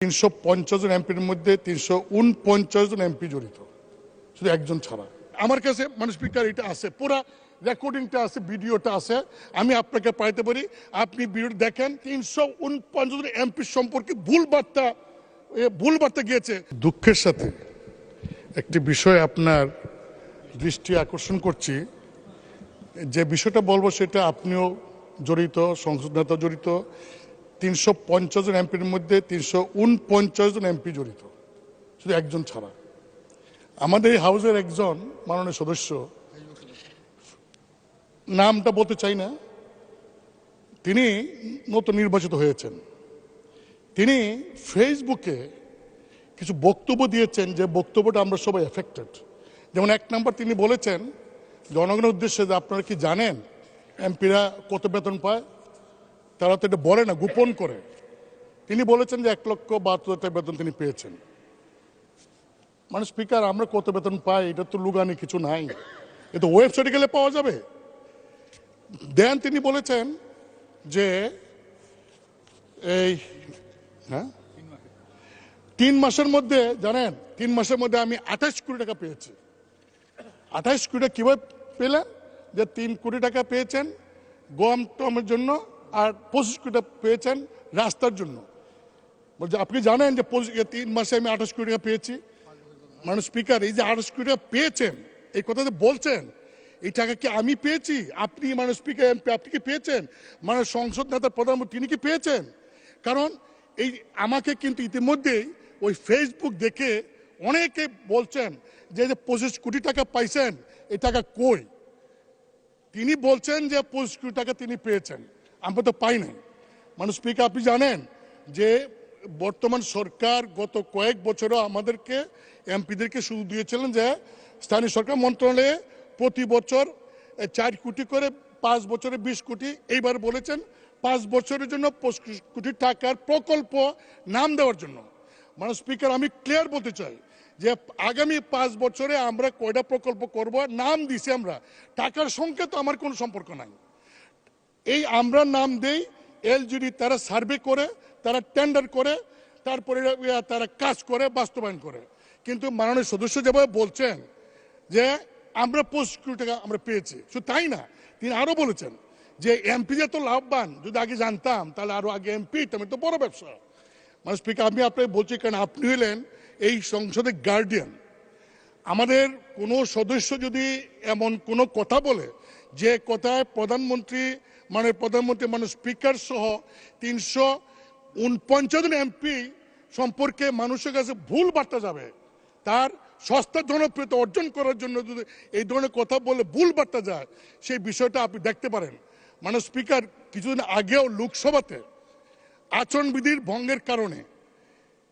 350 জন এমপির মধ্যে 349 জন এমপি জড়িত, শুধু একজন ছাড়া। আমার কাছে মানে স্পিকার এটা আছে, পুরো রেকর্ডিংটা আছে, ভিডিওটা আছে, আমি আপনাকে পাঠাতে পারি, আপনি ভিডিও দেখেন। 349 জন এমপি সম্পর্কে ভুল বার্তা গিয়েছে। দুঃখের সাথে একটি বিষয় আপনার দৃষ্টি আকর্ষণ করছি, যে বিষয়টা বলবো সেটা আপনিও জড়িত, সংসদ নেতা জড়িত। 350 জন এমপির মধ্যে 349 জন এমপি জড়িত, শুধু একজন ছাড়া। আমাদের এই হাউসের একজন মাননীয় সদস্য, নামটা বলতে চাই না, তিনি নতুন নির্বাচিত হয়েছেন। তিনি ফেসবুকে কিছু বক্তব্য দিয়েছেন, যে বক্তব্যটা আমরা সবাই এফেক্টেড। যেমন এক নম্বর তিনি বলেছেন জনগণের উদ্দেশ্যে, যে আপনারা কি জানেন এমপিরা কত বেতন পায়? তারা তো এটা বলে না, গোপন করে। তিনি বলেছেন যে 1,72,000 টাকা বেতন তিনি পেয়েছেন। মানে স্পিকার, আমরা কত বেতন পাই এটা তো লুগানি কিছু নাই, এটা ওয়েবসাইটে গেলে পাওয়া যাবে। দেন তিনি বলেছেন যে এই 3 মাসের মধ্যে, জানেন 3 মাসের মধ্যে আমি 28 কোটি টাকা পেয়েছি। 28 কোটি টাকা কিভাবে পেলেন? যে 3 কোটি টাকা পেয়েছেন গম টমের জন্য, আর 25 কোটি টাকা পেয়েছেন রাস্তার জন্য। বলছে আপনি জানেন যে 3 মাসে আমি 28 কোটি টাকা পেয়েছি। মানে স্পিকার, এই যে 28 কোটি টাকা পেয়েছেন, এই কথা যে বলছেন, এই টাকা কি আমি পেয়েছি? আপনি মানে স্পিকার এমপি আপনি কি পেয়েছেন? মানে সংসদ নেতা প্রধানমন্ত্রী তিনি কি পেয়েছেন? কারণ এই আমাকে কিন্তু ইতিমধ্যেই ওই ফেসবুক দেখে অনেকে বলছেন যে 25 কোটি টাকা পাইছেন, এই টাকা কই? তিনি বলছেন যে 25 কোটি টাকা তিনি পেয়েছেন, আমরা তো পাই নাই। মানে স্পিকার, আপনি জানেন যে বর্তমান সরকার গত কয়েক বছরও আমাদেরকে এমপিদেরকে সুযোগ দিয়েছিলেন যে স্থানীয় সরকার মন্ত্রণালয়ে প্রতি বছর 4 কোটি করে, 5 বছরে 20 কোটি, এইবার বলেছেন 5 বছরের জন্য 25 কোটি টাকার প্রকল্প নাম দেওয়ার জন্য। মানে স্পিকার, আমি ক্লিয়ার বলতে চাই যে আগামী 5 বছরে আমরা কয়টা প্রকল্প করব, নাম দিছি আমরা, টাকার সঙ্গে তো আমার কোনো সম্পর্ক নাই। এই আমরা নাম দেই, এলজিডি তারা সার্ভে করে, তারা টেন্ডার করে, তারপরে তারা কাজ করে, বাস্তবায়ন করে। কিন্তু মাননীয় সদস্য যেভাবে বলছেন যে আমরা 25 কোটি টাকা আমরা পেয়েছি, শুধু তাই না, তিনি আরো বলেছেন যে এমপি যে তো লাভবান, যদি আগে জানতাম তাহলে আরো আগে এমপি, তেমন তো বড় ব্যবসা। মানে স্পিকার, আমি আপনাকে বলছি, কারণ আপনি হলেন এই সংসদের গার্ডিয়ান। আমাদের কোনো সদস্য যদি এমন কোনো কথা বলে, যে কথায় প্রধানমন্ত্রী মানে স্পিকার সহ 349 জন এমপি সম্পর্কে মানুষের কাছে ভুল বার্তা যাবে, তার সস্তা জনপ্রিয়তা অর্জন করার জন্য যদি এই ধরনের কথা বলে ভুল বার্তা যায়, সেই বিষয়টা আপনি দেখতে পারেন। মানে স্পিকার, কিছুদিন আগেও লোকসভাতে আচরণবিধির ভঙ্গের কারণে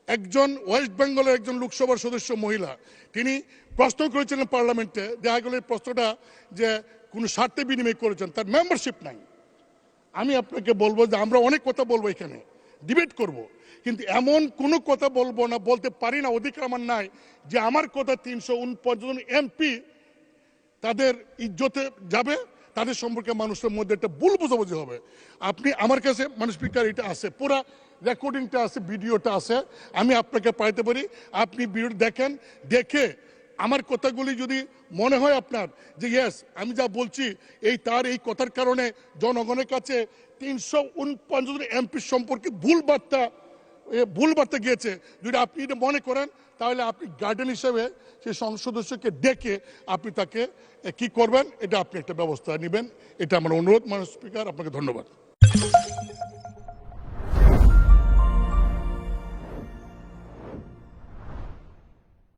একজন ওয়েস্ট বেঙ্গলের একজন লোকসভার সদস্য মহিলা, তিনি প্রশ্ন করেছিলেন পার্লামেন্টে, দেখা গেল এই প্রশ্নটা যে কোনো স্বার্থে বিনিময় করেছেন, তার মেম্বারশিপ নাই। আমি আপনাকে বলবো যে আমরা অনেক কথা বলবো, এখানে ডিবেট করব, কিন্তু এমন কোনো কথা বলবো না, বলতে পারি না, অধিকার আমার নাই, যে আমার কথা 349 জন এমপি তাদের ইজ্জতে যাবে, তাদের সম্পর্কে মানুষের মধ্যে একটা ভুল বোঝাবুঝি হবে। আপনি আমার কাছে মানে স্পিকার এটা আছে, পুরো রেকর্ডিংটা আছে, ভিডিওটা আছে, আমি আপনাকে পাঠাতে পারি, আপনি ভিডিও দেখেন। দেখে আমার কথাগুলি যদি মনে হয় আপনার যে ইয়েস আমি যা বলছি এই কথার কারণে জনগণের কাছে 349 জন এমপি সম্পর্কে ভুল বার্তা গিয়েছে, যদি আপনি এটা মনে করেন, তাহলে আপনি গার্ডিয়ান হিসেবে সেই সংসদ সদস্যকে ডেকে আপনি তাকে কি করবেন, এটা আপনি একটা ব্যবস্থা নেবেন, এটা আমার অনুরোধ। মাননীয় স্পিকার, আপনাকে ধন্যবাদ।